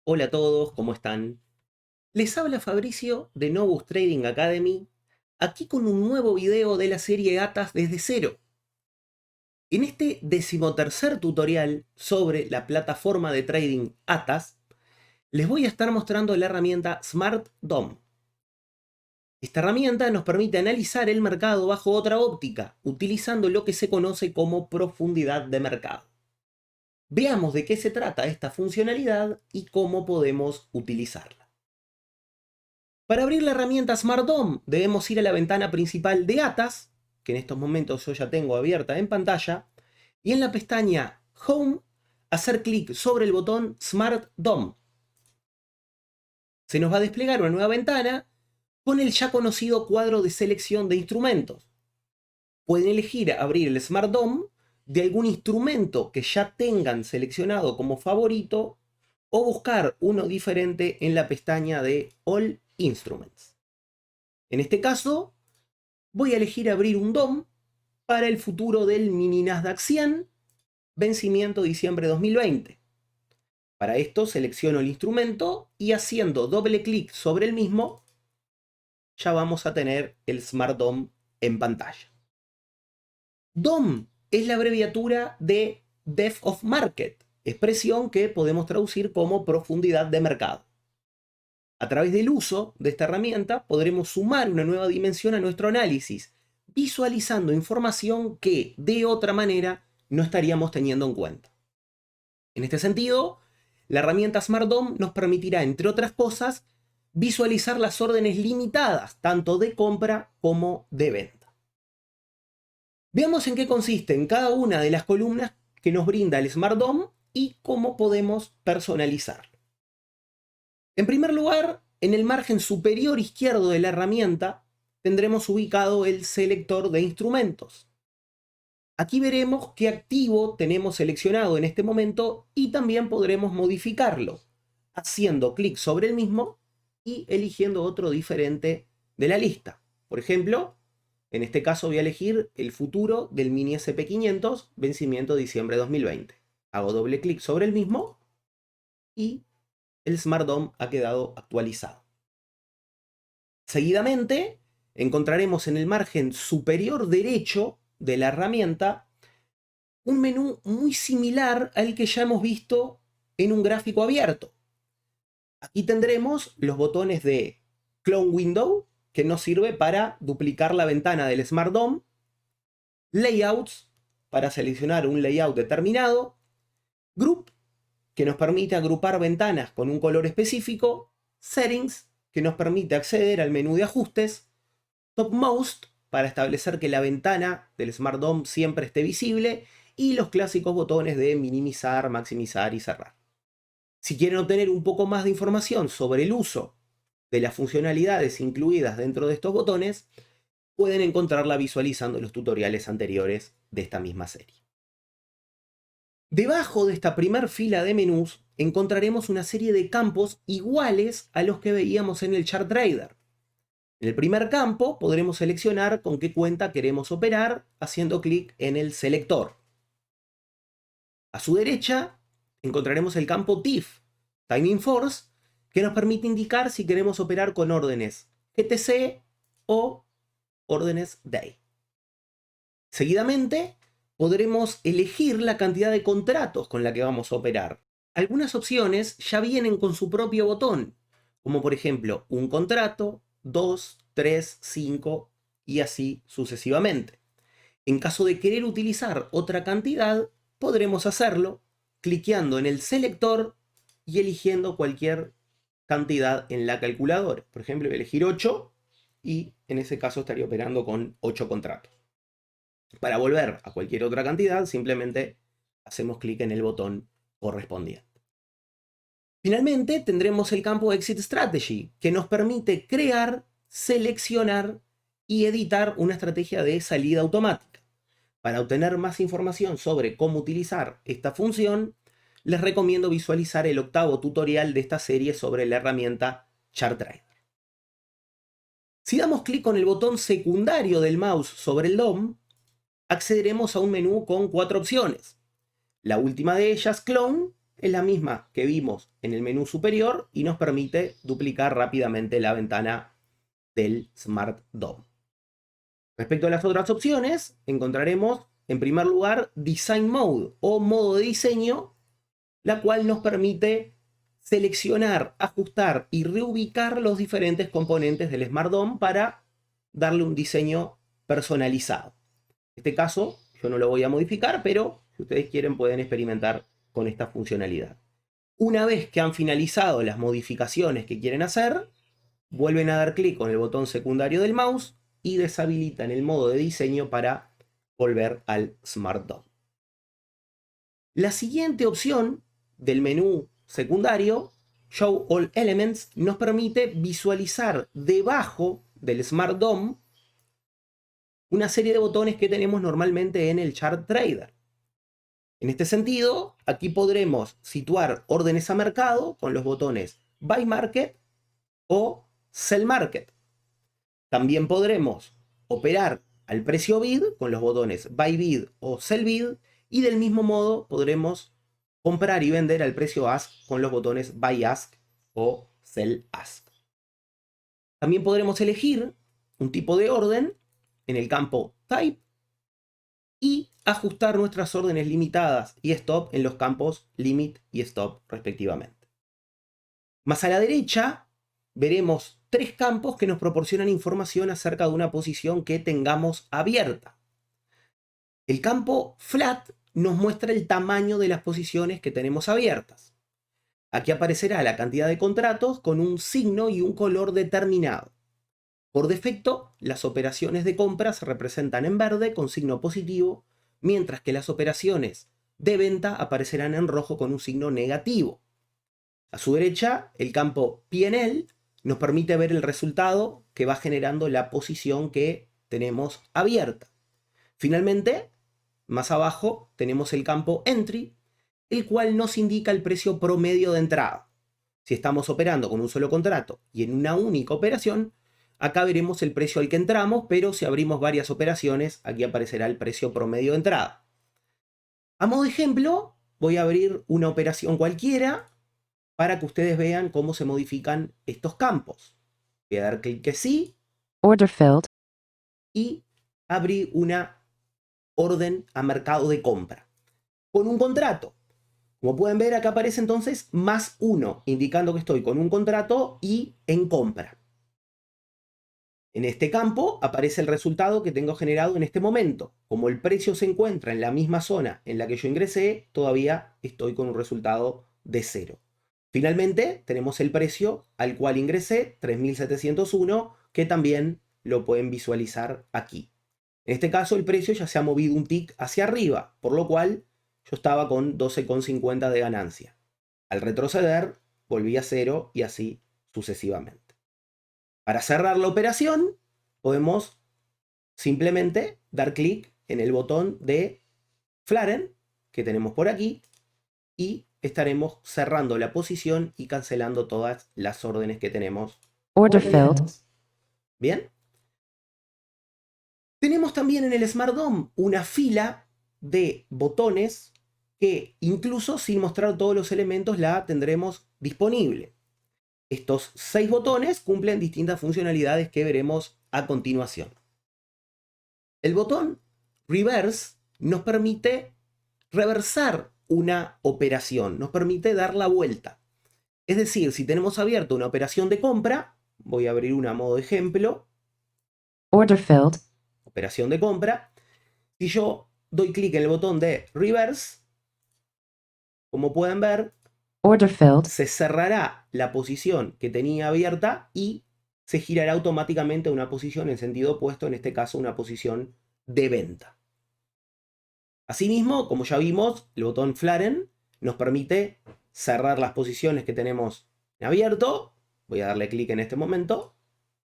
Hola a todos, ¿cómo están? Les habla Fabricio de Novus Trading Academy, aquí con un nuevo video de la serie ATAS desde cero. En este decimotercer tutorial sobre la plataforma de trading ATAS, les voy a estar mostrando la herramienta Smart DOM. Esta herramienta nos permite analizar el mercado bajo otra óptica, utilizando lo que se conoce como profundidad de mercado. Veamos de qué se trata esta funcionalidad y cómo podemos utilizarla. Para abrir la herramienta Smart DOM debemos ir a la ventana principal de ATAS, que en estos momentos yo ya tengo abierta en pantalla, y en la pestaña Home hacer clic sobre el botón Smart DOM. Se nos va a desplegar una nueva ventana con el ya conocido cuadro de selección de instrumentos. Pueden elegir abrir el Smart DOM de algún instrumento que ya tengan seleccionado como favorito o buscar uno diferente en la pestaña de All Instruments. En este caso, voy a elegir abrir un DOM para el futuro del mini Nasdaq 100, vencimiento diciembre 2020. Para esto selecciono el instrumento y haciendo doble clic sobre el mismo, ya vamos a tener el Smart DOM en pantalla. DOM es la abreviatura de Depth of Market, expresión que podemos traducir como profundidad de mercado. A través del uso de esta herramienta podremos sumar una nueva dimensión a nuestro análisis, visualizando información que de otra manera no estaríamos teniendo en cuenta. En este sentido, la herramienta Smart DOM nos permitirá, entre otras cosas, visualizar las órdenes limitadas, tanto de compra como de venta. Veamos en qué consiste en cada una de las columnas que nos brinda el Smart DOM y cómo podemos personalizarlo. En primer lugar, en el margen superior izquierdo de la herramienta tendremos ubicado el selector de instrumentos. Aquí veremos qué activo tenemos seleccionado en este momento y también podremos modificarlo, haciendo clic sobre el mismo y eligiendo otro diferente de la lista. Por ejemplo, en este caso voy a elegir el futuro del mini SP500, vencimiento diciembre 2020. Hago doble clic sobre el mismo y el Smart DOM ha quedado actualizado. Seguidamente, encontraremos en el margen superior derecho de la herramienta un menú muy similar al que ya hemos visto en un gráfico abierto. Aquí tendremos los botones de Clone Window, que nos sirve para duplicar la ventana del Smart DOM, Layouts, para seleccionar un layout determinado, Group, que nos permite agrupar ventanas con un color específico, Settings, que nos permite acceder al menú de ajustes, Topmost, para establecer que la ventana del Smart DOM siempre esté visible, y los clásicos botones de minimizar, maximizar y cerrar. Si quieren obtener un poco más de información sobre el uso de las funcionalidades incluidas dentro de estos botones, pueden encontrarla visualizando los tutoriales anteriores de esta misma serie. Debajo de esta primer fila de menús encontraremos una serie de campos iguales a los que veíamos en el ChartTrader. En el primer campo podremos seleccionar con qué cuenta queremos operar haciendo clic en el selector. A su derecha encontraremos el campo TIF, Timing Force, que nos permite indicar si queremos operar con órdenes GTC o órdenes DAY. Seguidamente podremos elegir la cantidad de contratos con la que vamos a operar. Algunas opciones ya vienen con su propio botón, como por ejemplo un contrato, 2, 3, 5 y así sucesivamente. En caso de querer utilizar otra cantidad, podremos hacerlo cliqueando en el selector y eligiendo cualquier cantidad en la calculadora. Por ejemplo, voy a elegir 8 y en ese caso estaría operando con 8 contratos. Para volver a cualquier otra cantidad, simplemente hacemos clic en el botón correspondiente. Finalmente, tendremos el campo Exit Strategy, que nos permite crear, seleccionar y editar una estrategia de salida automática. Para obtener más información sobre cómo utilizar esta función, les recomiendo visualizar el octavo tutorial de esta serie sobre la herramienta ChartTrader. Si damos clic con el botón secundario del mouse sobre el DOM, accederemos a un menú con 4 opciones. La última de ellas, Clone, es la misma que vimos en el menú superior y nos permite duplicar rápidamente la ventana del Smart DOM. Respecto a las otras opciones, encontraremos en primer lugar Design Mode o modo de diseño, la cual nos permite seleccionar, ajustar y reubicar los diferentes componentes del Smart DOM para darle un diseño personalizado. En este caso, yo no lo voy a modificar, pero si ustedes quieren pueden experimentar con esta funcionalidad. Una vez que han finalizado las modificaciones que quieren hacer, vuelven a dar clic con el botón secundario del mouse y deshabilitan el modo de diseño para volver al Smart DOM. La siguiente opción del menú secundario, Show All Elements, nos permite visualizar debajo del Smart DOM una serie de botones que tenemos normalmente en el Chart Trader. En este sentido, aquí podremos situar órdenes a mercado con los botones Buy Market o Sell Market. También podremos operar al precio bid con los botones Buy Bid o Sell Bid, y del mismo modo podremos comprar y vender al precio Ask con los botones Buy Ask o Sell Ask. También podremos elegir un tipo de orden en el campo Type y ajustar nuestras órdenes limitadas y stop en los campos Limit y Stop respectivamente. Más a la derecha veremos tres campos que nos proporcionan información acerca de una posición que tengamos abierta. El campo Flat nos muestra el tamaño de las posiciones que tenemos abiertas. Aquí aparecerá la cantidad de contratos con un signo y un color determinado. Por defecto, las operaciones de compra se representan en verde con signo positivo, mientras que las operaciones de venta aparecerán en rojo con un signo negativo. A su derecha, el campo P&L nos permite ver el resultado que va generando la posición que tenemos abierta. Finalmente, más abajo tenemos el campo Entry, el cual nos indica el precio promedio de entrada. Si estamos operando con un solo contrato y en una única operación, acá veremos el precio al que entramos, pero si abrimos varias operaciones, aquí aparecerá el precio promedio de entrada. A modo de ejemplo, voy a abrir una operación cualquiera para que ustedes vean cómo se modifican estos campos. Voy a dar clic que sí. Order filled. Y abrí una orden a mercado de compra con un contrato. Como pueden ver, acá aparece entonces +1, indicando que estoy con un contrato y en compra. En este campo aparece el resultado que tengo generado en este momento. Como el precio se encuentra en la misma zona en la que yo ingresé, todavía estoy con un resultado de 0. Finalmente, tenemos el precio al cual ingresé, 3.701, que también lo pueden visualizar aquí. En este caso, el precio ya se ha movido un tick hacia arriba, por lo cual yo estaba con 12,50 de ganancia. Al retroceder, volví a 0 y así sucesivamente. Para cerrar la operación, podemos simplemente dar clic en el botón de Flatten, que tenemos por aquí, y estaremos cerrando la posición y cancelando todas las órdenes que tenemos. Order filled. ¿Bien? Tenemos también en el Smart DOM una fila de botones que incluso sin mostrar todos los elementos la tendremos disponible. Estos 6 botones cumplen distintas funcionalidades que veremos a continuación. El botón Reverse nos permite reversar una operación, nos permite dar la vuelta. Es decir, si tenemos abierta una operación de compra, voy a abrir una a modo de ejemplo. Order filled. Operación de compra. Si yo doy clic en el botón de Reverse, como pueden ver, Order filled. se cerrará la posición que tenía abierta y se girará automáticamente a una posición en sentido opuesto, en este caso una posición de venta. Asimismo, como ya vimos, el botón Flatten nos permite cerrar las posiciones que tenemos en abierto. Voy a darle clic en este momento.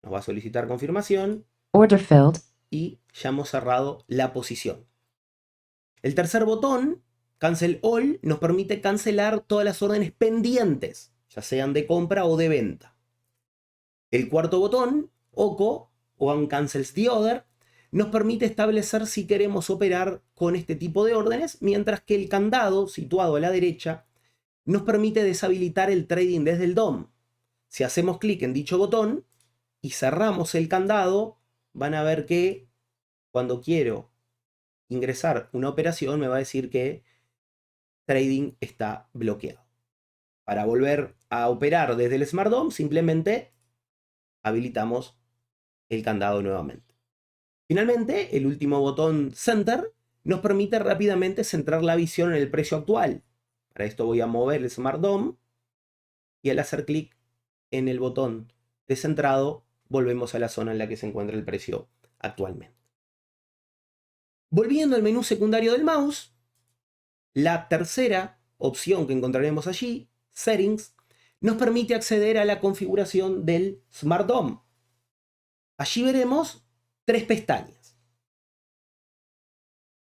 Nos va a solicitar confirmación. Order filled. Y ya hemos cerrado la posición. El tercer botón, Cancel All, nos permite cancelar todas las órdenes pendientes, ya sean de compra o de venta. El cuarto botón, OCO, One Cancels the Other, nos permite establecer si queremos operar con este tipo de órdenes, mientras que el candado, situado a la derecha, nos permite deshabilitar el trading desde el DOM. Si hacemos clic en dicho botón y cerramos el candado, van a ver que cuando quiero ingresar una operación me va a decir que trading está bloqueado. Para volver a operar desde el Smart DOM, simplemente habilitamos el candado nuevamente. Finalmente, el último botón Center nos permite rápidamente centrar la visión en el precio actual. Para esto voy a mover el Smart DOM y al hacer clic en el botón de centrado, volvemos a la zona en la que se encuentra el precio actualmente. Volviendo al menú secundario del mouse, la tercera opción que encontraremos allí, Settings, nos permite acceder a la configuración del Smart DOM. Allí veremos 3 pestañas.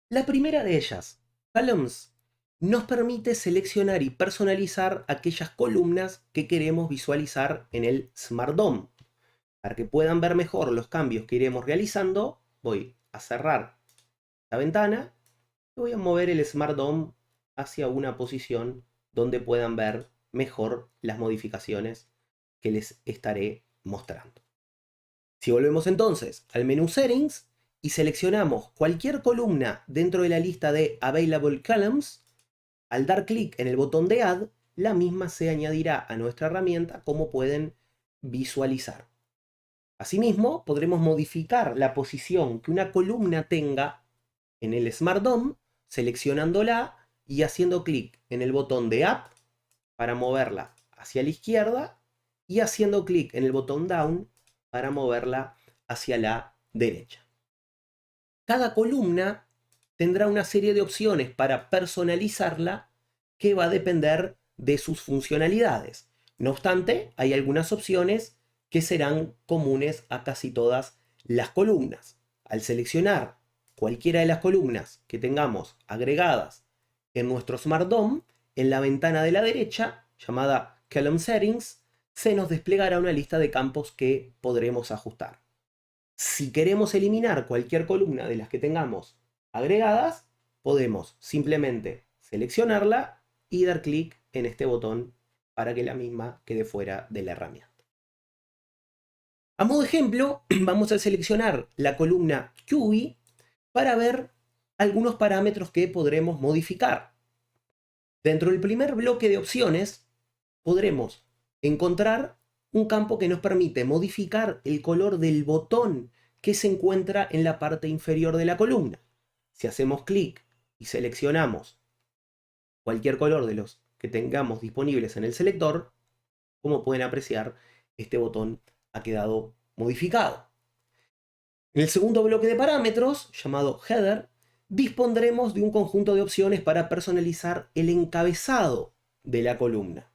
La primera de ellas, Columns, nos permite seleccionar y personalizar aquellas columnas que queremos visualizar en el Smart DOM. Para que puedan ver mejor los cambios que iremos realizando, voy a cerrar la ventana y voy a mover el Smart DOM hacia una posición donde puedan ver mejor las modificaciones que les estaré mostrando. Si volvemos entonces al menú Settings y seleccionamos cualquier columna dentro de la lista de Available Columns, al dar clic en el botón de Add, la misma se añadirá a nuestra herramienta, como pueden visualizar. Asimismo, podremos modificar la posición que una columna tenga en el Smart DOM, seleccionándola y haciendo clic en el botón de Up para moverla hacia la izquierda y haciendo clic en el botón Down para moverla hacia la derecha. Cada columna tendrá una serie de opciones para personalizarla que va a depender de sus funcionalidades. No obstante, hay algunas opciones que serán comunes a casi todas las columnas. Al seleccionar cualquiera de las columnas que tengamos agregadas en nuestro Smart DOM, en la ventana de la derecha, llamada Column Settings, se nos desplegará una lista de campos que podremos ajustar. Si queremos eliminar cualquier columna de las que tengamos agregadas, podemos simplemente seleccionarla y dar clic en este botón para que la misma quede fuera de la herramienta. A modo de ejemplo, vamos a seleccionar la columna QB para ver algunos parámetros que podremos modificar. Dentro del primer bloque de opciones podremos encontrar un campo que nos permite modificar el color del botón que se encuentra en la parte inferior de la columna. Si hacemos clic y seleccionamos cualquier color de los que tengamos disponibles en el selector, como pueden apreciar, este botón ha quedado modificado. En el segundo bloque de parámetros, llamado Header, dispondremos de un conjunto de opciones para personalizar el encabezado de la columna.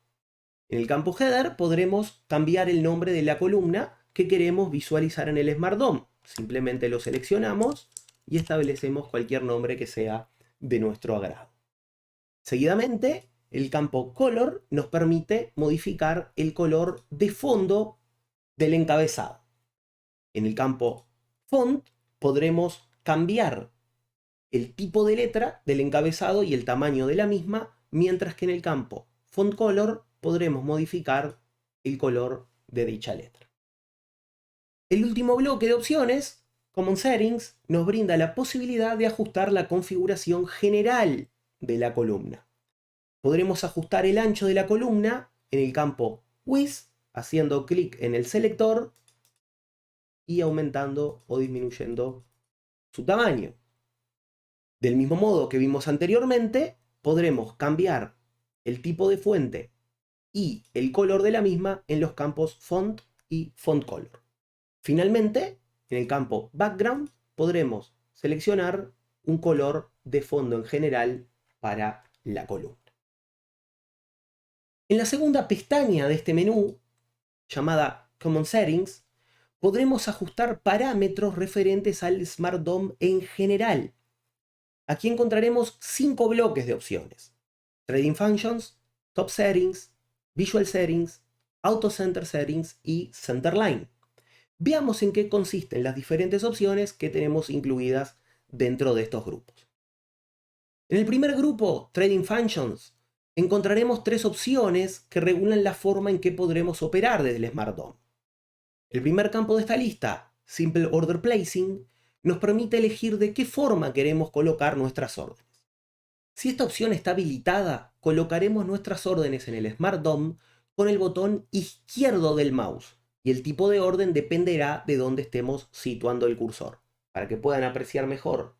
En el campo Header podremos cambiar el nombre de la columna que queremos visualizar en el Smart DOM. Simplemente lo seleccionamos y establecemos cualquier nombre que sea de nuestro agrado. Seguidamente, el campo Color nos permite modificar el color de fondo del encabezado. En el campo Font podremos cambiar el tipo de letra del encabezado y el tamaño de la misma, mientras que en el campo Font Color podremos modificar el color de dicha letra. El último bloque de opciones, Common Settings, nos brinda la posibilidad de ajustar la configuración general de la columna. Podremos ajustar el ancho de la columna en el campo Width, haciendo clic en el selector y aumentando o disminuyendo su tamaño. Del mismo modo que vimos anteriormente, podremos cambiar el tipo de fuente y el color de la misma en los campos Font y Font Color. Finalmente, en el campo Background podremos seleccionar un color de fondo en general para la columna. En la segunda pestaña de este menú, llamada Common Settings, podremos ajustar parámetros referentes al Smart DOM en general. Aquí encontraremos 5 bloques de opciones: Trading Functions, Top Settings, Visual Settings, Auto Center Settings y Centerline. Veamos en qué consisten las diferentes opciones que tenemos incluidas dentro de estos grupos. En el primer grupo, Trading Functions, encontraremos tres opciones que regulan la forma en que podremos operar desde el Smart DOM. El primer campo de esta lista, Simple Order Placing, nos permite elegir de qué forma queremos colocar nuestras órdenes. Si esta opción está habilitada, colocaremos nuestras órdenes en el Smart DOM con el botón izquierdo del mouse, y el tipo de orden dependerá de dónde estemos situando el cursor. Para que puedan apreciar mejor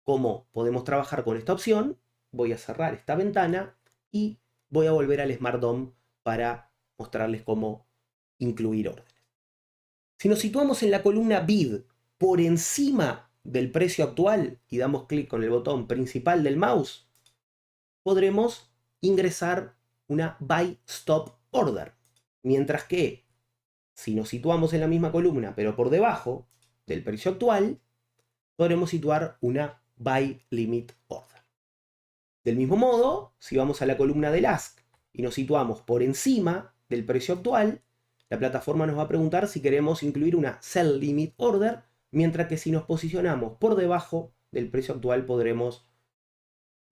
cómo podemos trabajar con esta opción, voy a cerrar esta ventana y voy a volver al Smart DOM para mostrarles cómo incluir órdenes. Si nos situamos en la columna Bid por encima del precio actual y damos clic con el botón principal del mouse, podremos ingresar una Buy Stop Order. Mientras que si nos situamos en la misma columna pero por debajo del precio actual, podremos situar una Buy Limit Order. Del mismo modo, si vamos a la columna del Ask y nos situamos por encima del precio actual, la plataforma nos va a preguntar si queremos incluir una Sell Limit Order, mientras que si nos posicionamos por debajo del precio actual podremos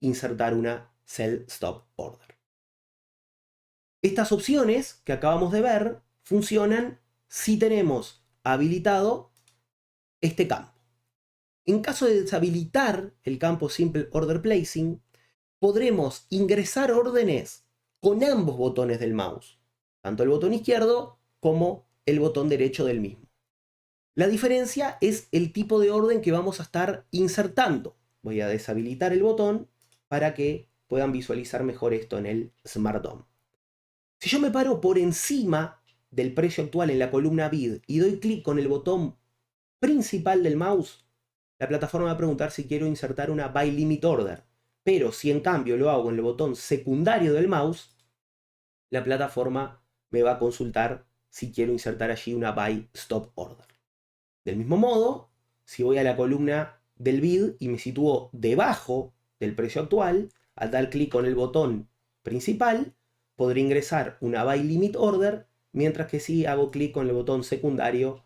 insertar una Sell Stop Order. Estas opciones que acabamos de ver funcionan si tenemos habilitado este campo. En caso de deshabilitar el campo Simple Order Placing, podremos ingresar órdenes con ambos botones del mouse, tanto el botón izquierdo como el botón derecho del mismo. La diferencia es el tipo de orden que vamos a estar insertando. Voy a deshabilitar el botón para que puedan visualizar mejor esto en el Smart DOM. Si yo me paro por encima del precio actual en la columna Bid y doy clic con el botón principal del mouse, la plataforma va a preguntar si quiero insertar una Buy Limit Order. Pero si en cambio lo hago con el botón secundario del mouse, la plataforma me va a consultar si quiero insertar allí una Buy Stop Order. Del mismo modo, si voy a la columna del Bid y me sitúo debajo del precio actual, al dar clic con el botón principal, podré ingresar una Buy Limit Order, mientras que si hago clic con el botón secundario,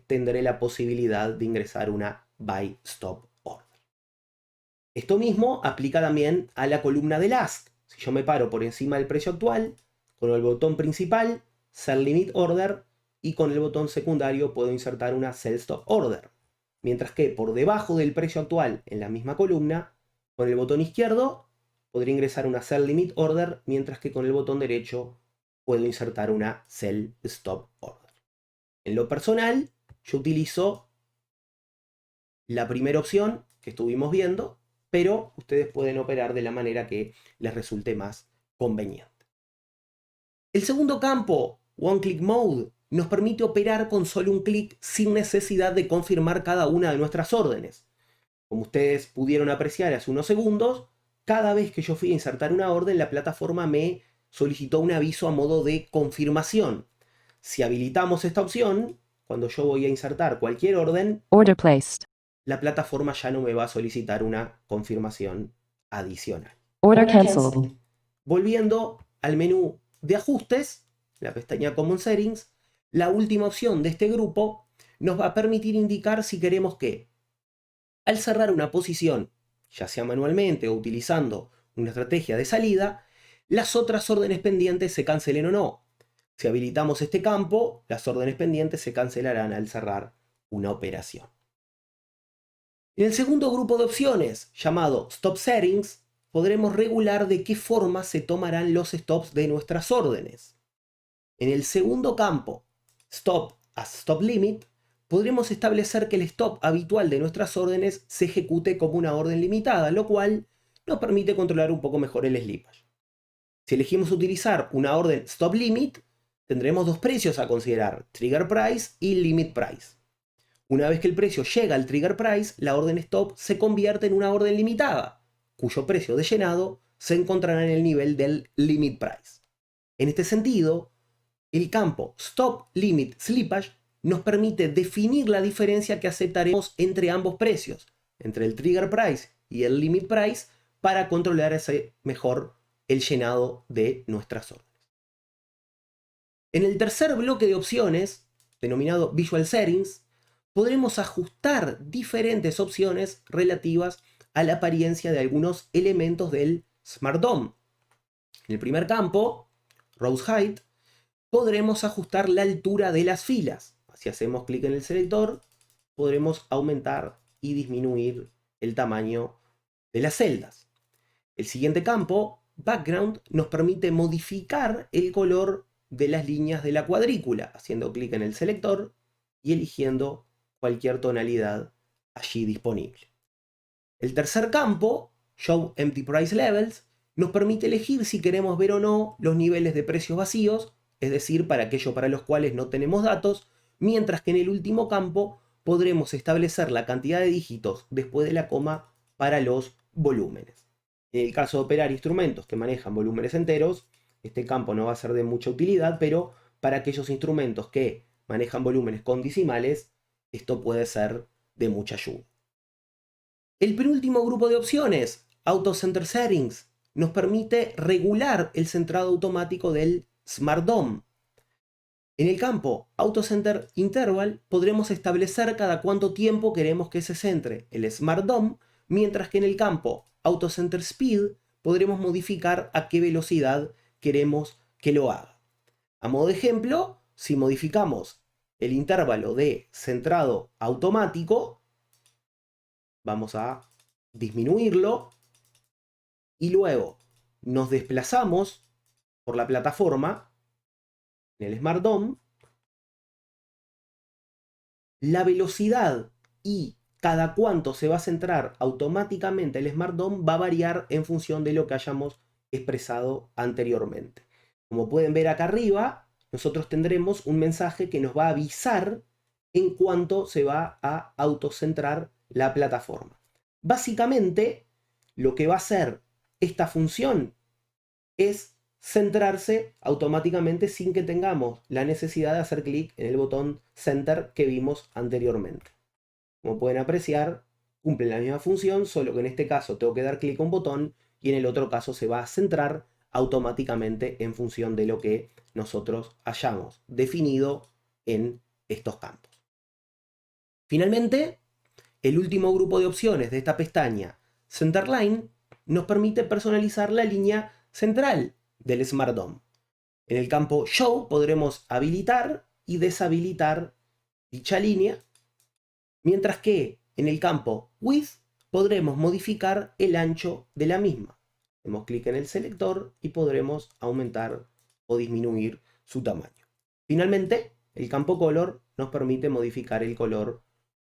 tendré la posibilidad de ingresar una Buy Stop Order. Esto mismo aplica también a la columna del Ask. Si yo me paro por encima del precio actual, con el botón principal, Sell Limit Order, y con el botón secundario puedo insertar una Sell Stop Order. Mientras que por debajo del precio actual, en la misma columna, con el botón izquierdo podría ingresar una Sell Limit Order, mientras que con el botón derecho puedo insertar una Sell Stop Order. En lo personal, yo utilizo la primera opción que estuvimos viendo, pero ustedes pueden operar de la manera que les resulte más conveniente. El segundo campo, One Click Mode, nos permite operar con solo un clic sin necesidad de confirmar cada una de nuestras órdenes. Como ustedes pudieron apreciar hace unos segundos, cada vez que yo fui a insertar una orden, la plataforma me solicitó un aviso a modo de confirmación. Si habilitamos esta opción, cuando yo voy a insertar cualquier orden, Order placed. la plataforma ya no me va a solicitar una confirmación adicional. Order cancelled. Volviendo al menú de ajustes, la pestaña Common Settings, la última opción de este grupo nos va a permitir indicar si queremos que, al cerrar una posición, ya sea manualmente o utilizando una estrategia de salida, las otras órdenes pendientes se cancelen o no. Si habilitamos este campo, las órdenes pendientes se cancelarán al cerrar una operación. En el segundo grupo de opciones, llamado Stop Settings, podremos regular de qué forma se tomarán los stops de nuestras órdenes. En el segundo campo, Stop as Stop Limit, podremos establecer que el stop habitual de nuestras órdenes se ejecute como una orden limitada, lo cual nos permite controlar un poco mejor el slippage. Si elegimos utilizar una orden Stop Limit, tendremos dos precios a considerar, Trigger Price y Limit Price. Una vez que el precio llega al Trigger Price, la orden Stop se convierte en una orden limitada, cuyo precio de llenado se encontrará en el nivel del Limit Price. En este sentido, el campo Stop Limit Slippage nos permite definir la diferencia que aceptaremos entre ambos precios, entre el Trigger Price y el Limit Price, para controlar mejor el llenado de nuestras órdenes. En el tercer bloque de opciones, denominado Visual Settings, podremos ajustar diferentes opciones relativas a la apariencia de algunos elementos del Smart DOM. En el primer campo, Rows Height, podremos ajustar la altura de las filas. Si hacemos clic en el selector, podremos aumentar y disminuir el tamaño de las celdas. El siguiente campo, Background, nos permite modificar el color de las líneas de la cuadrícula, haciendo clic en el selector y eligiendo cualquier tonalidad allí disponible. El tercer campo, Show Empty Price Levels, nos permite elegir si queremos ver o no los niveles de precios vacíos, es decir, para aquellos para los cuales no tenemos datos, mientras que en el último campo podremos establecer la cantidad de dígitos después de la coma para los volúmenes. En el caso de operar instrumentos que manejan volúmenes enteros, este campo no va a ser de mucha utilidad, pero para aquellos instrumentos que manejan volúmenes con decimales, esto puede ser de mucha ayuda. El penúltimo grupo de opciones, Auto Center Settings, nos permite regular el centrado automático del Smart DOM. En el campo Auto Center Interval podremos establecer cada cuánto tiempo queremos que se centre el Smart DOM, mientras que en el campo Auto Center Speed podremos modificar a qué velocidad queremos que lo haga. A modo de ejemplo, si modificamos el intervalo de centrado automático, vamos a disminuirlo y luego nos desplazamos por la plataforma en el Smart DOM, la velocidad y cada cuánto se va a centrar automáticamente el Smart DOM va a variar en función de lo que hayamos expresado anteriormente. Como pueden ver acá arriba, nosotros tendremos un mensaje que nos va a avisar en cuánto se va a autocentrar la plataforma. Básicamente, lo que va a hacer esta función es centrarse automáticamente sin que tengamos la necesidad de hacer clic en el botón Center que vimos anteriormente. Como pueden apreciar, cumple la misma función, solo que en este caso tengo que dar clic a un botón y en el otro caso se va a centrar automáticamente en función de lo que nosotros hayamos definido en estos campos. Finalmente, el último grupo de opciones de esta pestaña, Centerline, nos permite personalizar la línea central del Smart DOM. En el campo Show podremos habilitar y deshabilitar dicha línea, mientras que en el campo Width podremos modificar el ancho de la misma. Hacemos clic en el selector y podremos aumentar o disminuir su tamaño. Finalmente, el campo Color nos permite modificar el color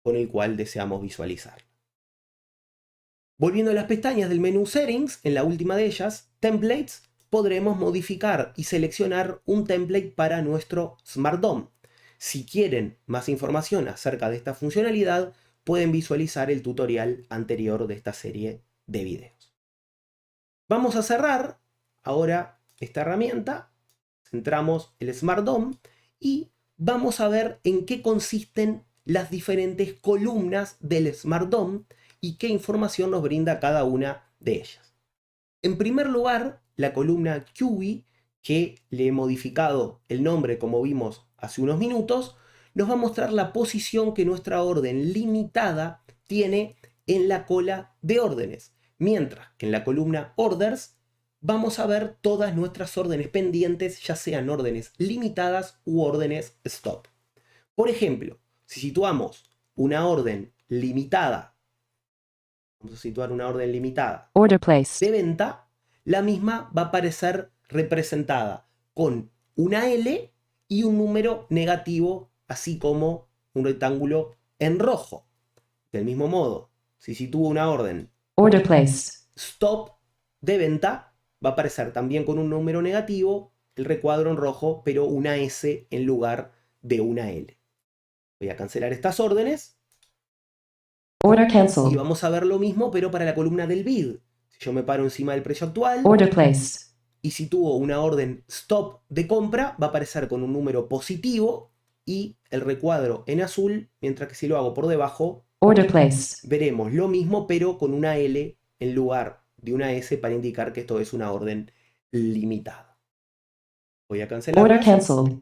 con el cual deseamos visualizar. Volviendo a las pestañas del menú Settings, en la última de ellas, Templates, podremos modificar y seleccionar un template para nuestro Smart DOM. Si quieren más información acerca de esta funcionalidad, pueden visualizar el tutorial anterior de esta serie de videos. Vamos a cerrar ahora esta herramienta, centramos el Smart DOM y vamos a ver en qué consisten las diferentes columnas del Smart DOM y qué información nos brinda cada una de ellas. En primer lugar, la columna QE, que le he modificado el nombre como vimos hace unos minutos, nos va a mostrar la posición que nuestra orden limitada tiene en la cola de órdenes, mientras que en la columna Orders vamos a ver todas nuestras órdenes pendientes, ya sean órdenes limitadas u órdenes stop. Por ejemplo, si situamos una orden limitada, vamos a situar una orden limitada Order placed. de venta, la misma va a aparecer representada con una L y un número negativo, así como un rectángulo en rojo. Del mismo modo, si sitúo una orden Order placed. stop de venta, va a aparecer también con un número negativo, el recuadro en rojo, pero una S en lugar de una L. Voy a cancelar estas órdenes. Order Y cancelled. vamos a ver lo mismo, pero para la columna del bid. Si yo me paro encima del precio actual Order placed. y sitúo una orden stop de compra, va a aparecer con un número positivo y el recuadro en azul, mientras que si lo hago por debajo, Order placed. veremos lo mismo, pero con una L en lugar de una S para indicar que esto es una orden limitada. Voy a Order cancelar cancelled.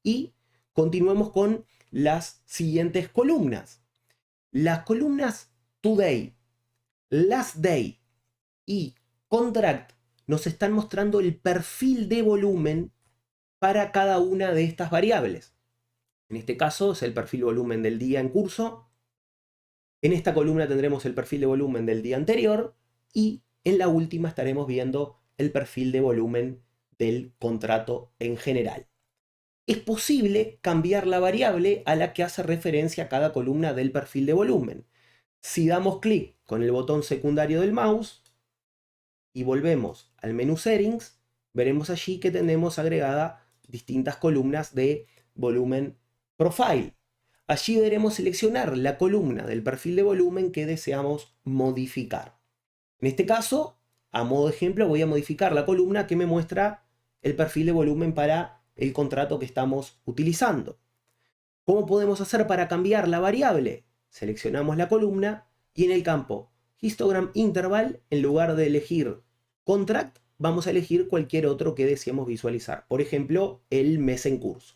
y continuemos con las siguientes columnas. Las columnas Today, Last Day y Contract nos están mostrando el perfil de volumen para cada una de estas variables. En este caso es el perfil de volumen del día en curso. En esta columna tendremos el perfil de volumen del día anterior y en la última estaremos viendo el perfil de volumen del contrato en general. Es posible cambiar la variable a la que hace referencia cada columna del perfil de volumen. Si damos clic con el botón secundario del mouse y volvemos al menú Settings, veremos allí que tenemos agregada distintas columnas de volumen Profile. Allí deberemos seleccionar la columna del perfil de volumen que deseamos modificar. En este caso, a modo de ejemplo, voy a modificar la columna que me muestra el perfil de volumen para el contrato que estamos utilizando. ¿Cómo podemos hacer para cambiar la variable? Seleccionamos la columna y en el campo Histogram Interval, en lugar de elegir Contract, vamos a elegir cualquier otro que deseemos visualizar. Por ejemplo, el mes en curso.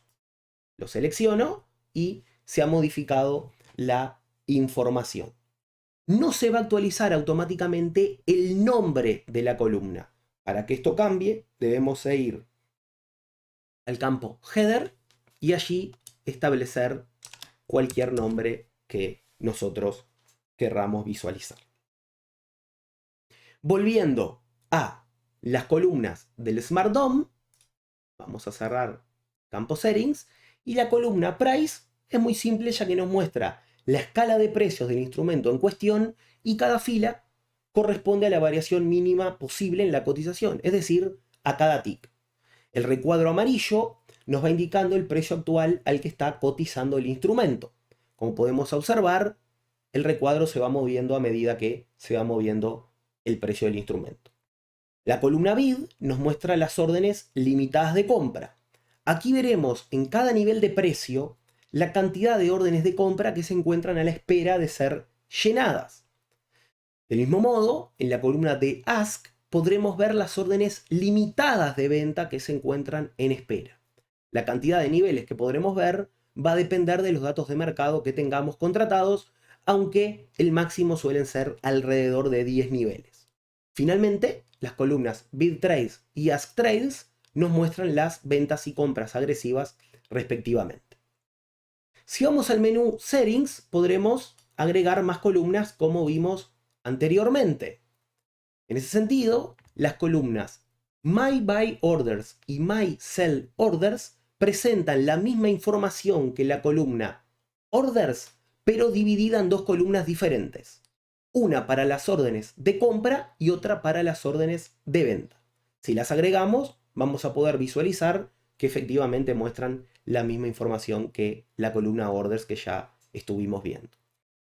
Lo selecciono y se ha modificado la información. No se va a actualizar automáticamente el nombre de la columna. Para que esto cambie, debemos ir al campo Header y allí establecer cualquier nombre que nosotros querramos visualizar. Volviendo a las columnas del Smart DOM, vamos a cerrar campo Settings, y la columna Price es muy simple ya que nos muestra la escala de precios del instrumento en cuestión y cada fila corresponde a la variación mínima posible en la cotización, es decir, a cada tick. El recuadro amarillo nos va indicando el precio actual al que está cotizando el instrumento. Como podemos observar, el recuadro se va moviendo a medida que se va moviendo el precio del instrumento. La columna Bid nos muestra las órdenes limitadas de compra. Aquí veremos en cada nivel de precio la cantidad de órdenes de compra que se encuentran a la espera de ser llenadas. Del mismo modo, en la columna de Ask podremos ver las órdenes limitadas de venta que se encuentran en espera. La cantidad de niveles que podremos ver va a depender de los datos de mercado que tengamos contratados, aunque el máximo suelen ser alrededor de 10 niveles. Finalmente, las columnas Bid Trades y Ask Trades nos muestran las ventas y compras agresivas respectivamente. Si vamos al menú Settings, podremos agregar más columnas como vimos anteriormente. En ese sentido, las columnas My Buy Orders y My Sell Orders presentan la misma información que la columna Orders, pero dividida en dos columnas diferentes. Una para las órdenes de compra y otra para las órdenes de venta. Si las agregamos, vamos a poder visualizar que efectivamente muestran la misma información que la columna Orders que ya estuvimos viendo.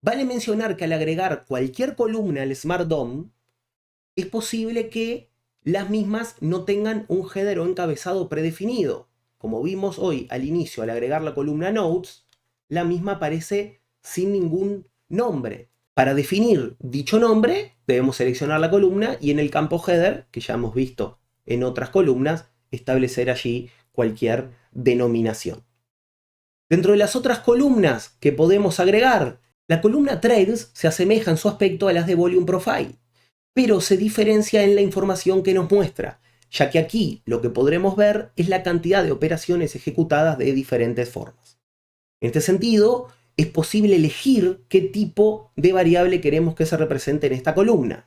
Vale mencionar que al agregar cualquier columna al Smart DOM, es posible que las mismas no tengan un header o encabezado predefinido. Como vimos hoy al inicio, al agregar la columna Notes, la misma aparece sin ningún nombre. Para definir dicho nombre, debemos seleccionar la columna y en el campo Header, que ya hemos visto en otras columnas, establecer allí cualquier denominación. Dentro de las otras columnas que podemos agregar, la columna Trades se asemeja en su aspecto a las de Volume Profile, pero se diferencia en la información que nos muestra, ya que aquí lo que podremos ver es la cantidad de operaciones ejecutadas de diferentes formas. En este sentido, es posible elegir qué tipo de variable queremos que se represente en esta columna.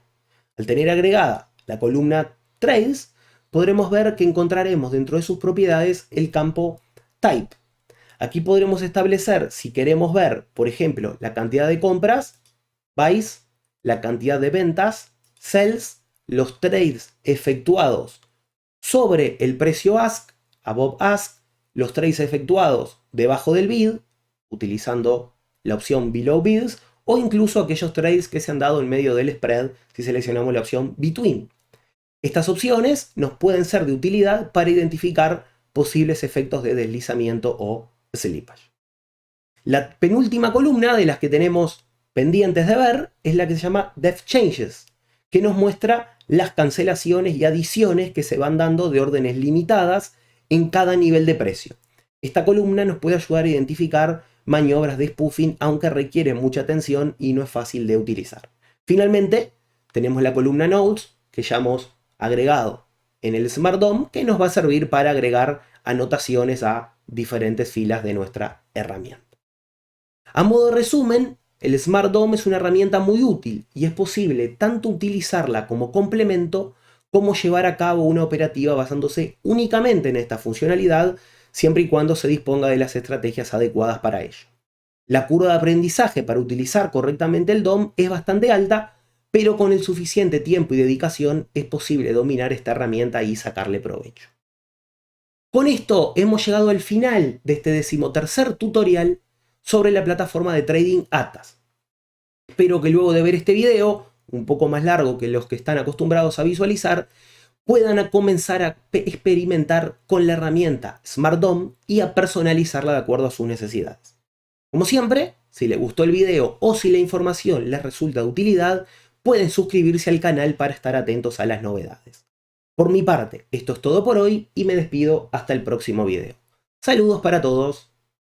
Al tener agregada la columna Trades, podremos ver que encontraremos dentro de sus propiedades el campo Type. Aquí podremos establecer si queremos ver, por ejemplo, la cantidad de compras, Buys, la cantidad de ventas, Sells, los trades efectuados sobre el precio Ask, above Ask, los trades efectuados debajo del bid, utilizando la opción Below Bids, o incluso aquellos trades que se han dado en medio del spread si seleccionamos la opción Between. Estas opciones nos pueden ser de utilidad para identificar posibles efectos de deslizamiento o slippage. La penúltima columna de las que tenemos pendientes de ver es la que se llama Depth Changes, que nos muestra las cancelaciones y adiciones que se van dando de órdenes limitadas en cada nivel de precio. Esta columna nos puede ayudar a identificar maniobras de spoofing, aunque requiere mucha atención y no es fácil de utilizar. Finalmente, tenemos la columna Notes, que ya hemos agregado en el Smart DOM que nos va a servir para agregar anotaciones a diferentes filas de nuestra herramienta. A modo de resumen, el Smart DOM es una herramienta muy útil y es posible tanto utilizarla como complemento como llevar a cabo una operativa basándose únicamente en esta funcionalidad, siempre y cuando se disponga de las estrategias adecuadas para ello. La curva de aprendizaje para utilizar correctamente el DOM es bastante alta, pero con el suficiente tiempo y dedicación es posible dominar esta herramienta y sacarle provecho. Con esto hemos llegado al final de este 13º tutorial sobre la plataforma de trading Atas. Espero que luego de ver este video, un poco más largo que los que están acostumbrados a visualizar, puedan comenzar a experimentar con la herramienta Smart DOM y a personalizarla de acuerdo a sus necesidades. Como siempre, si les gustó el video o si la información les resulta de utilidad, pueden suscribirse al canal para estar atentos a las novedades. Por mi parte, esto es todo por hoy y me despido hasta el próximo video. Saludos para todos.